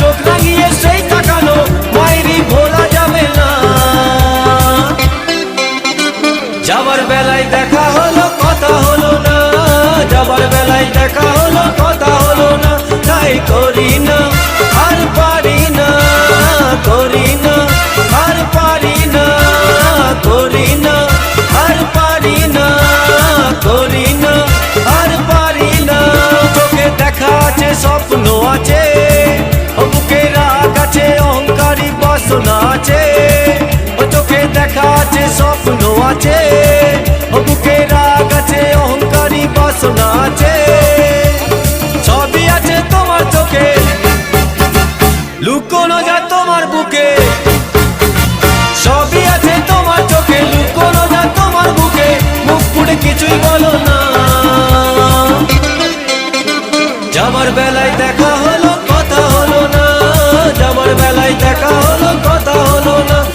চোখ রাঙিয়ে সেই তাকানো মায়েরই ভোলা যাবে না। যাবার বেলায় দেখা হলো কথা হলো না, যাবার বেলায় দেখা হলো কথা হলো না। তাই করি না আর পারি না, করি না আর পারি না, করি না আর পারি না, করি না আর পারি না। চোখে দেখা আছে স্বপ্ন আছে, বুকে রাগ আছে অহংকারী বাসনা আছে। চোখে দেখা আছে স্বপ্ন আছে, বুকে রাগ আছে অহংকারী বাসনা আছে। সবই আছে তোমার চোখে, লুকোনো যায় তোমার বুকে। সবই আছে তোমার চোখে, লুকোনো যায় তোমার বুকে। মুখ ফুটে কিছুই বলো না, যাবার বেলায় দেখা